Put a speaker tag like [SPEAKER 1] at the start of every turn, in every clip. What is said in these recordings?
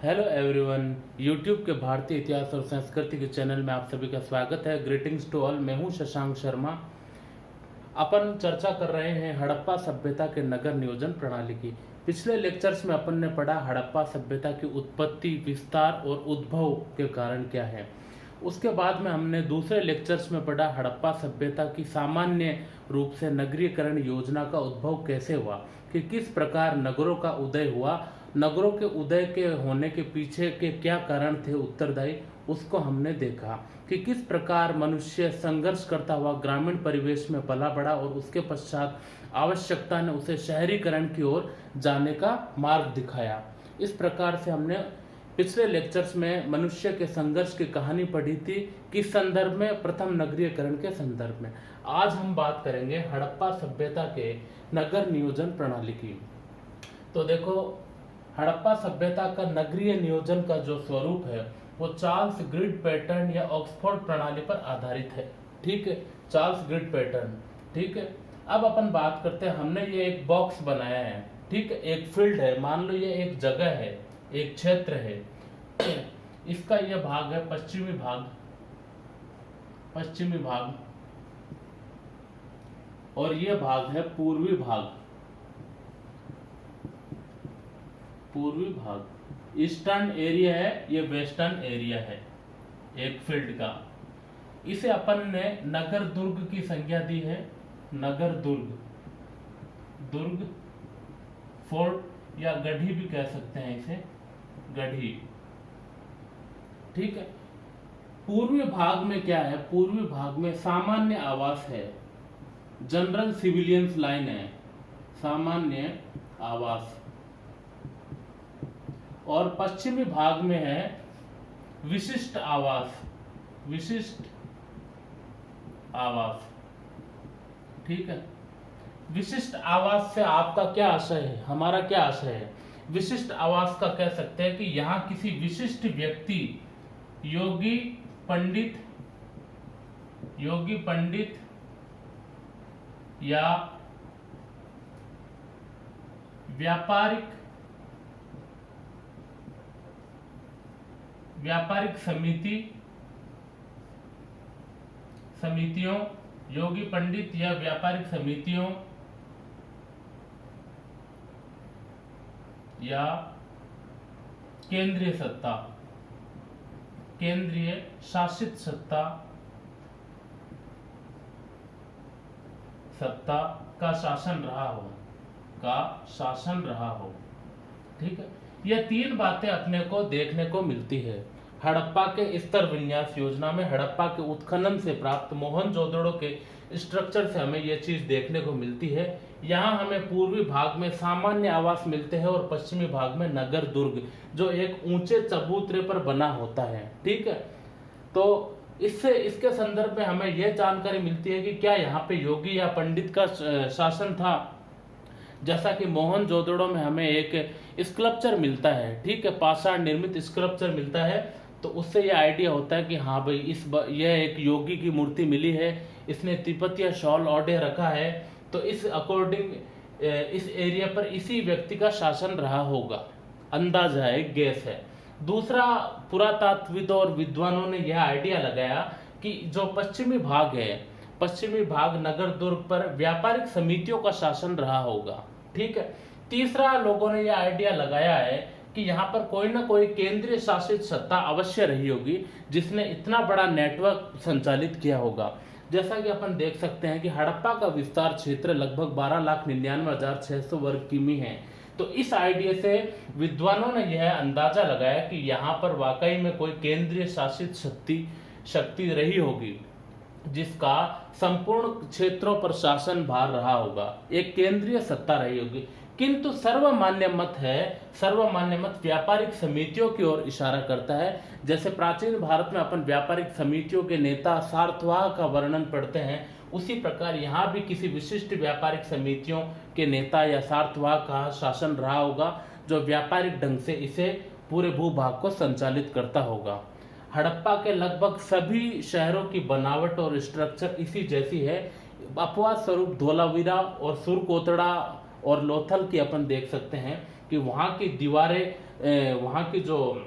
[SPEAKER 1] Hello everyone, YouTube के भारतीय इतिहास और संस्कृति के चैनल में आप सभी का स्वागत है। Greetings to all. मैं हूं शशांक शर्मा। अपन चर्चा कर रहे हैं हड़प्पा सभ्यता के नगर नियोजन प्रणाली की। पिछले लेक्चर्स में अपन ने पढ़ा हड़प्पा सभ्यता की उत्पत्ति, विस्तार और उद्भव के कारण क्या है। उसके बाद में हमने दूसरे लेक्चर्स में पढ़ा हड़प्पा सभ्यता की सामान्य रूप से नगरीकरण योजना का उद्भव कैसे हुआ, कि किस प्रकार नगरों का उदय हुआ, नगरों के उदय के होने के पीछे के क्या कारण थे उत्तरदायी, उसको हमने देखा कि किस प्रकार मनुष्य संघर्ष करता हुआ ग्रामीण परिवेश में पला बढ़ा और उसके पश्चात आवश्यकता ने उसे शहरीकरण की ओर जाने का मार्ग दिखाया। इस प्रकार से हमने पिछले लेक्चर्स में मनुष्य के संघर्ष की कहानी पढ़ी थी, किस संदर्भ में, प्रथम नगरीकरण के संदर्भ में। आज हम बात करेंगे हड़प्पा सभ्यता के नगर नियोजन प्रणाली की। तो देखो, हड़प्पा सभ्यता का नगरीय नियोजन का जो स्वरूप है वो चार्ल्स ग्रिड पैटर्न या ऑक्सफोर्ड प्रणाली पर आधारित है। ठीक है, चार्ल्स ग्रिड पैटर्न। ठीक है, अब अपन बात करते हैं। हमने ये एक बॉक्स बनाया है, ठीक है, एक फील्ड है, मान लो ये एक जगह है, एक क्षेत्र है। इसका यह भाग है पश्चिमी भाग, पश्चिमी भाग, और यह भाग है पूर्वी भाग, पूर्वी भाग। ईस्टर्न एरिया है, ये वेस्टर्न एरिया है एक फील्ड का। इसे अपन ने नगर दुर्ग की संज्ञा दी है, नगर दुर्ग, दुर्ग, फोर्ट या गढ़ी भी कह सकते हैं इसे, गढ़ी। ठीक है, पूर्वी भाग में क्या है, पूर्वी भाग में सामान्य आवास है, जनरल सिविलियंस लाइन है, सामान्य आवास। और पश्चिमी भाग में है विशिष्ट आवास, विशिष्ट आवास। ठीक है, विशिष्ट आवास से आपका क्या आशय है, हमारा क्या आशय है। विशिष्ट आवास का कह सकते हैं कि यहां किसी विशिष्ट व्यक्ति, योगी पंडित, योगी पंडित या व्यापारिक समिति, समितियों, योगी पंडित या व्यापारिक समितियों या केंद्रीय सत्ता, केंद्रीय शासित सत्ता, सत्ता का शासन रहा हो, का शासन रहा हो। ठीक है, यह तीन बातें अपने को देखने को मिलती है हड़प्पा के स्तर विन्यास योजना में। हड़प्पा के उत्खनन से प्राप्त मोहनजोदड़ो के स्ट्रक्चर से हमें यह चीज देखने को मिलती है। यहाँ हमें पूर्वी भाग में सामान्य आवास मिलते हैं और पश्चिमी भाग में नगर दुर्ग, जो एक ऊंचे चबूतरे पर बना होता है। ठीक है, तो इससे, इसके संदर्भ में हमें यह जानकारी मिलती है कि क्या यहाँ पे योगी या पंडित का शासन था। जैसा कि मोहनजोदड़ो में हमें एक स्कल्पचर मिलता है, ठीक है, पाषाण निर्मित स्कल्पचर मिलता है, तो उससे यह आइडिया होता है कि हाँ भाई यह एक योगी की मूर्ति मिली है, इसने तिब्बतिया शॉल ओढ़े रखा है, तो इस अकॉर्डिंग इस एरिया पर इसी व्यक्ति का शासन रहा होगा, अंदाजा है, गैस है। दूसरा, पुरातात्विदों और विद्वानों ने यह आइडिया लगाया कि जो पश्चिमी भाग है, पश्चिमी भाग नगर दुर्ग पर व्यापारिक समितियों का शासन रहा होगा। ठीक है, तीसरा, लोगों ने यह आइडिया लगाया है कि यहाँ पर कोई ना कोई केंद्रीय शासित सत्ता अवश्य रही होगी जिसने इतना बड़ा नेटवर्क संचालित किया होगा। जैसा कि अपन देख सकते हैं कि हड़प्पा का विस्तार क्षेत्र लगभग 12,99,600 वर्ग किमी है। तो इस आइडिया से विद्वानों ने यह अंदाजा लगाया कि यहाँ पर वाकई में कोई केंद्रीय शासित शक्ति रही होगी जिसका संपूर्ण क्षेत्रों पर शासन भार रहा होगा, एक केंद्रीय सत्ता रही होगी। किंतु सर्वमान्य मत है, सर्वमान्य मत व्यापारिक समितियों की ओर इशारा करता है। जैसे प्राचीन भारत में अपन व्यापारिक समितियों के नेता सारथवाह का वर्णन पढ़ते हैं, उसी प्रकार यहाँ भी किसी विशिष्ट व्यापारिक समितियों के नेता या सारथवाह का शासन रहा होगा, जो व्यापारिक ढंग से इसे पूरे भूभाग को संचालित करता होगा। हड़प्पा के लगभग सभी शहरों की बनावट और स्ट्रक्चर इसी जैसी है। अपवाद स्वरूप धोलावीरा और सुरकोतड़ा और लोथल की अपन देख सकते हैं कि वहाँ की दीवारें, वहाँ की जो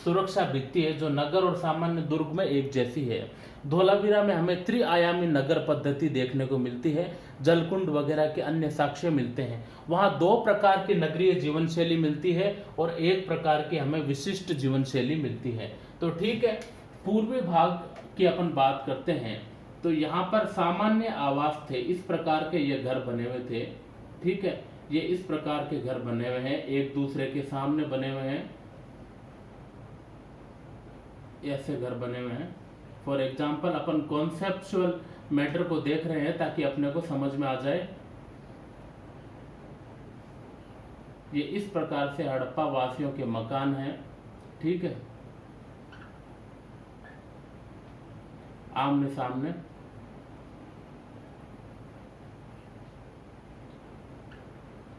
[SPEAKER 1] सुरक्षा भित्ति है, जो नगर और सामान्य दुर्ग में एक जैसी है। धोलावीरा में हमें त्रिआयामी नगर पद्धति देखने को मिलती है, जलकुंड वगैरह के अन्य साक्ष्य मिलते हैं। वहाँ दो प्रकार की नगरीय जीवन शैली मिलती है और एक प्रकार की हमें विशिष्ट जीवन शैली मिलती है। तो ठीक है, पूर्वी भाग की अपन बात करते हैं। तो यहाँ पर सामान्य आवास थे, इस प्रकार के ये घर बने हुए थे। ठीक है, ये इस प्रकार के घर बने हुए हैं, एक दूसरे के सामने बने हुए हैं, ऐसे घर बने हुए हैं। For example upon conceptual matter को देख रहे हैं ताकि अपने को समझ में आ जाए। ये इस प्रकार से हड़प्पा वासियों के मकान हैं। ठीक है, आमने सामने।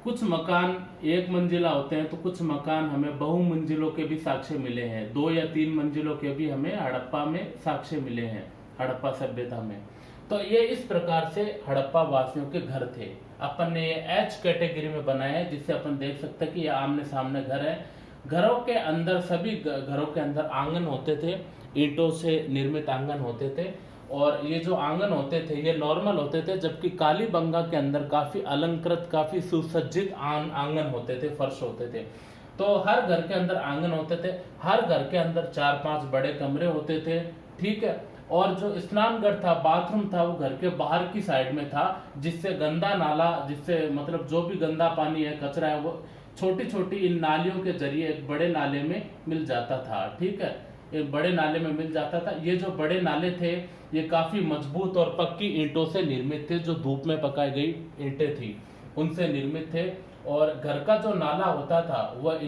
[SPEAKER 1] कुछ मकान एक मंजिला होते हैं तो कुछ मकान हमें बहुमंजिलों के भी साक्ष्य मिले हैं, 2 या 3 मंजिलों के भी हमें हड़प्पा में साक्ष्य मिले हैं, हड़प्पा सभ्यता में। तो ये इस प्रकार से हड़प्पा वासियों के घर थे। अपन ने एच कैटेगरी में बनाया है, जिससे अपन देख सकते हैं कि ये आमने सामने घर है। घरों के अंदर, सभी घरों के अंदर आंगन होते थे, ईंटों से निर्मित आंगन होते थे। और ये जो आंगन होते थे ये नॉर्मल होते थे, जबकि कालीबंगा के अंदर काफी अलंकृत, काफी सुसज्जित आंगन होते थे, फर्श होते थे। तो हर घर के अंदर आंगन होते थे, हर घर के अंदर 4-5 बड़े कमरे होते थे। ठीक है, और जो स्नानघर था, बाथरूम था, वो घर के बाहर की साइड में था, जिससे गंदा नाला, जिससे मतलब जो भी गंदा पानी है, कचरा है, वो छोटी छोटी इन नालियों के जरिए एक बड़े नाले में मिल जाता था। ठीक है, एक बड़े नाले में मिल जाता था। ये जो बड़े नाले थे ये काफी मजबूत और पक्की ईंटों से निर्मित थे, जो धूप में पकाई गई ईंटें थी उनसे निर्मित थे। और घर का जो नाला होता था वह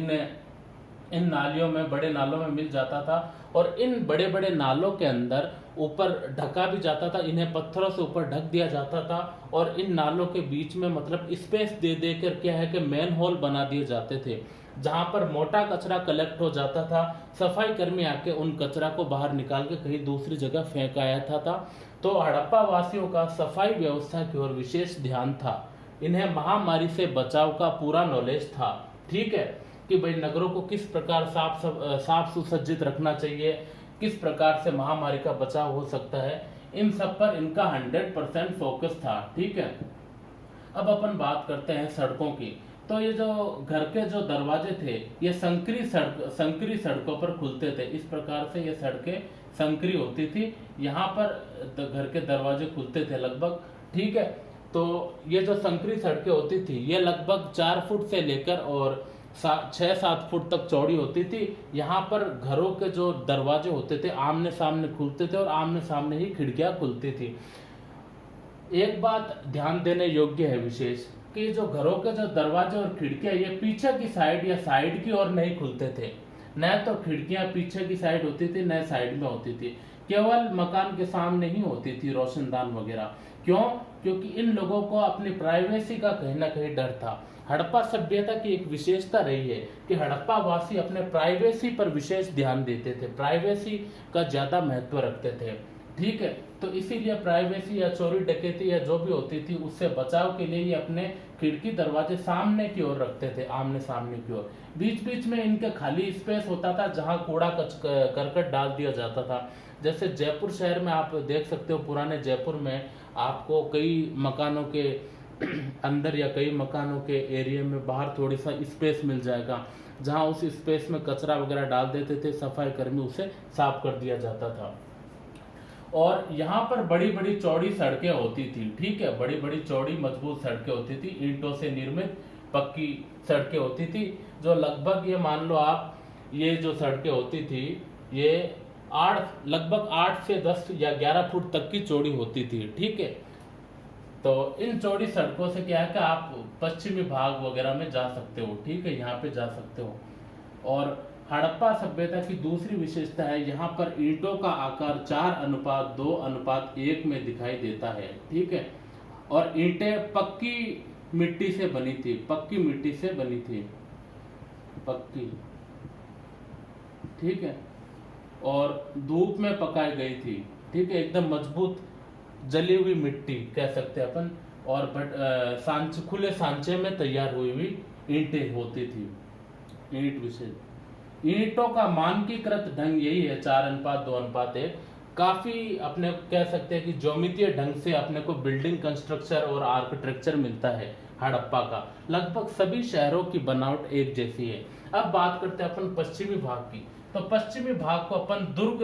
[SPEAKER 1] इन नालियों में, बड़े नालों में मिल जाता था। और इन बड़े बड़े नालों के अंदर ऊपर ढका भी जाता था, इन्हें पत्थरों से ऊपर ढक दिया जाता था। और इन नालों के बीच में मतलब स्पेस दे देकर क्या है कि मैन होल बना दिए जाते थे, जहां पर मोटा कचरा कलेक्ट हो जाता था। सफाई कर्मी आके उन कचरा को बाहर निकाल के कहीं दूसरी जगह फेंक आया था। तो हड़प्पा वासियों का सफाई व्यवस्था की ओर विशेष ध्यान था। इन्हें महामारी से बचाव का पूरा नॉलेज था। ठीक है, कि भाई नगरों को किस प्रकार साफ सुसज्जित रखना चाहिए, किस प्रकार से महामारी का बचाव हो सकता है, इन सब पर इनका 100% फोकस था। ठीक है, अब अपन बात करते हैं सड़कों की। तो ये जो घर के जो दरवाजे थे ये संकरी सड़कों पर खुलते थे। इस प्रकार से ये सड़कें संकरी होती थी, यहाँ पर घर के दरवाजे खुलते थे लगभग। ठीक है, तो ये जो संकरी सड़कें होती थी ये लगभग 4 फुट से लेकर और 6-7 फुट तक चौड़ी होती थी। यहाँ पर घरों के जो दरवाजे होते थे आमने सामने खुलते थे और आमने सामने ही खिड़कियां खुलती थी। एक बात ध्यान देने योग्य है विशेष, कि जो घरों के जो दरवाजे और खिड़कियां ये पीछे की साइड या साइड की ओर नहीं खुलते थे। न तो खिड़कियां पीछे की साइड होती थी, न साइड में होती थी, केवल मकान के सामने ही होती थी रोशनदान वगैरह। क्यों? क्योंकि इन लोगों को अपनी प्राइवेसी का कहीं ना कहीं डर था। हड़प्पा सभ्यता की एक विशेषता रही है कि हड़प्पा वासी अपने प्राइवेसी पर विशेष ध्यान देते थे, प्राइवेसी का ज्यादा महत्व रखते थे। ठीक है, तो इसीलिए प्राइवेसी या चोरी डकैती या जो भी होती थी उससे बचाव के लिए ये अपने खिड़की दरवाजे सामने की ओर रखते थे, आमने सामने की ओर। बीच बीच में इनके खाली स्पेस होता था जहां कूड़ा करकट डाल दिया जाता था। जैसे जयपुर शहर में आप देख सकते हो, पुराने जयपुर में आपको कई मकानों के अंदर या कई मकानों के एरिया में बाहर थोड़ी सा स्पेस मिल जाएगा, जहां उस स्पेस में कचरा वगैरह डाल देते थे, सफाई कर्मी उसे साफ कर दिया जाता था। और यहाँ पर बड़ी बड़ी चौड़ी सड़कें होती थी। ठीक है, बड़ी बड़ी चौड़ी मजबूत सड़कें होती थी, ईंटों से निर्मित पक्की सड़कें होती थी, जो लगभग ये मान लो आप, ये जो सड़कें होती थी ये लगभग 8 से 10 या 11 फुट तक की चौड़ी होती थी। ठीक है, तो इन चौड़ी सड़कों से क्या है कि आप पश्चिमी भाग वगैरह में जा सकते हो। ठीक है, यहाँ पे जा सकते हो। और हड़प्पा सभ्यता की दूसरी विशेषता है, यहाँ पर ईंटों का आकार 4:2:1 में दिखाई देता है। ठीक है, और ईंटें पक्की मिट्टी से बनी थी, पक्की मिट्टी से बनी थी, पक्की। ठीक है, और धूप में पकाई गई थी। ठीक है, एकदम मजबूत जली हुई मिट्टी कह सकते हैं अपन। और खुले सांचे में तैयार हुई हुई ईंटें होती थी। ईंट विशेष, ईंटों का मानकीकृत ढंग यही है 4:2:1। काफी अपने कह सकते हैं कि ज्योमितीय ढंग से अपने को बिल्डिंग कंस्ट्रक्शन और आर्किटेक्चर मिलता है हड़प्पा का। लगभग सभी शहरों की बनावट एक जैसी है। अब बात करते हैं अपन पश्चिमी भाग की। तो पश्चिमी भाग को अपन दुर्ग,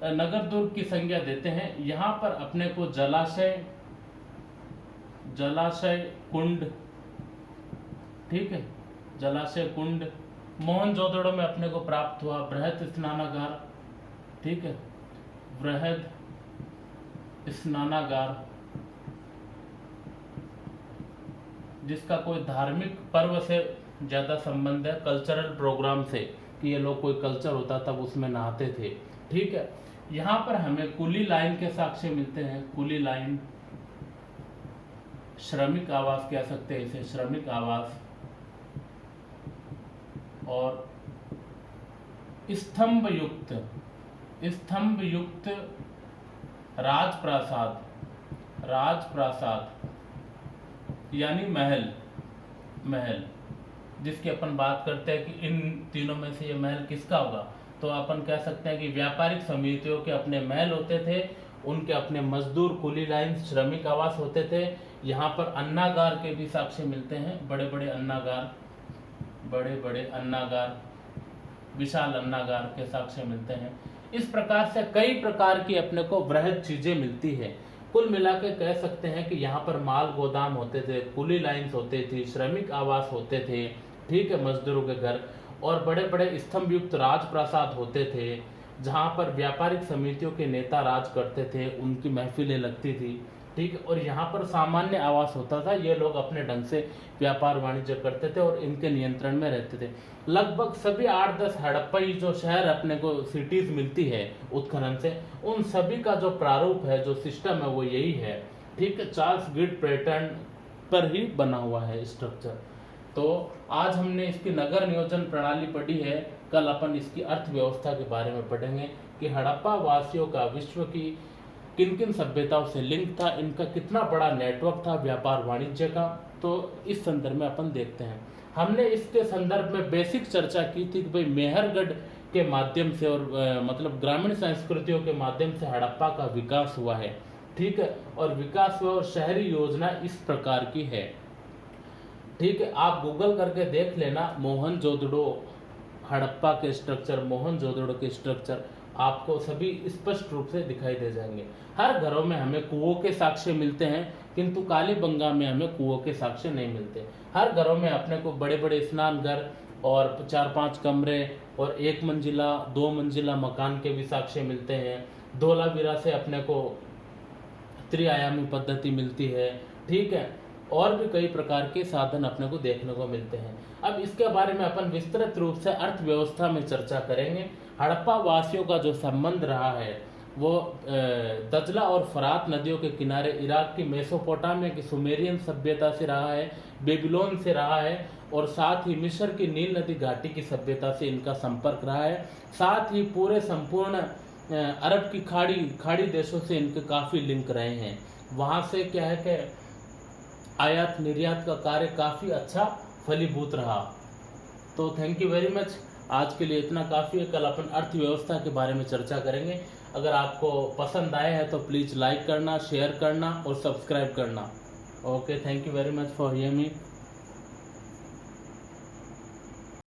[SPEAKER 1] नगर दुर्ग की संज्ञा देते हैं। यहाँ पर अपने को जलाशय कुंड, ठीक है, जलाशय कुंड। मोहनजोदड़ो में अपने को प्राप्त हुआ बृहद स्नानागार, ठीक है, बृहद स्नानागार, जिसका कोई धार्मिक पर्व से ज्यादा संबंध है, कल्चरल प्रोग्राम से, कि ये लोग कोई कल्चर होता तब उसमें नहाते थे, ठीक है। यहाँ पर हमें कुली लाइन के साक्ष्य मिलते हैं। कुली लाइन, श्रमिक आवास कह सकते हैं इसे, श्रमिक आवास। और स्तंभ युक्त राजप्रासाद, यानी महल, जिसकी अपन बात करते हैं कि इन तीनों में से ये महल किसका होगा, तो अपन कह सकते हैं कि व्यापारिक समितियों के अपने महल होते थे, उनके अपने मजदूर कुली लाइन श्रमिक आवास होते थे। यहाँ पर अन्नागार के भी साक्ष्य मिलते हैं, बड़े बड़े अन्नागार, विशाल अन्नागार के साक्ष्य मिलते हैं। इस प्रकार से कई प्रकार की अपने को वृहद चीजें मिलती है। कुल मिला के कह सकते हैं कि यहाँ पर माल गोदाम होते थे, कुली लाइन्स होते थी, श्रमिक आवास होते थे, ठीक है, मजदूरों के घर, और बड़े बड़े स्तंभ युक्त राजप्रासाद होते थे, जहाँ पर व्यापारिक समितियों के नेता राज करते थे, उनकी महफिलें लगती थी, ठीक है। और यहाँ पर सामान्य आवास होता था, ये लोग अपने ढंग से व्यापार वाणिज्य करते थे और इनके नियंत्रण में रहते थे। लगभग सभी 8-10 हड़प्पई जो शहर अपने को सिटीज मिलती है उत्खनन से, उन सभी का जो प्रारूप है, जो सिस्टम है, वो यही है, ठीक है। चार्ल्स गिड पैटर्न पर ही बना हुआ है स्ट्रक्चर। तो आज हमने इसकी नगर नियोजन प्रणाली पढ़ी है, कल अपन इसकी अर्थव्यवस्था के बारे में पढ़ेंगे कि हड़प्पा वासियों का विश्व की किन किन सभ्यताओं से लिंक था, इनका कितना बड़ा नेटवर्क था व्यापार वाणिज्य का। तो इस संदर्भ में अपन देखते हैं। हमने इसके संदर्भ में बेसिक चर्चा की थी कि भाई मेहरगढ़ के माध्यम से और मतलब ग्रामीण संस्कृतियों के माध्यम से हड़प्पा का विकास हुआ है, ठीक है, और विकास हुआ और शहरी योजना इस प्रकार की है, ठीक है। आप गूगल करके देख लेना मोहनजोदड़ो हड़प्पा के स्ट्रक्चर, मोहनजोदड़ो के स्ट्रक्चर आपको सभी स्पष्ट रूप से दिखाई दे जाएंगे। हर घरों में हमें कुओं के साक्ष्य मिलते हैं, किंतु कालीबंगा में हमें कुओं के साक्ष्य नहीं मिलते। हर घरों में अपने को बड़े बड़े स्नान घर और 4-5 कमरे और 1 मंजिला 2 मंजिला मकान के भी साक्ष्य मिलते हैं। धोलावीरा से अपने को त्रिआयामी पद्धति मिलती है, ठीक है, और भी कई प्रकार के साधन अपने को देखने को मिलते हैं। अब इसके बारे में अपन विस्तृत रूप से अर्थव्यवस्था में चर्चा करेंगे। हड़प्पा वासियों का जो संबंध रहा है वो दजला और फरात नदियों के किनारे इराक की मेसोपोटामिया की सुमेरियन सभ्यता से रहा है, बेबीलोन से रहा है, और साथ ही मिस्र की नील नदी घाटी की सभ्यता से इनका संपर्क रहा है। साथ ही पूरे संपूर्ण अरब की खाड़ी देशों से इनके काफ़ी लिंक रहे हैं। वहाँ से क्या है कि आयात निर्यात का कार्य काफ़ी अच्छा फलीभूत रहा। तो थैंक यू वेरी मच। आज के लिए इतना काफ़ी है। कल अपन अर्थव्यवस्था के बारे में चर्चा करेंगे। अगर आपको पसंद आए हैं तो प्लीज़ लाइक करना, शेयर करना और सब्सक्राइब करना। Okay, thank you very much for hearing me.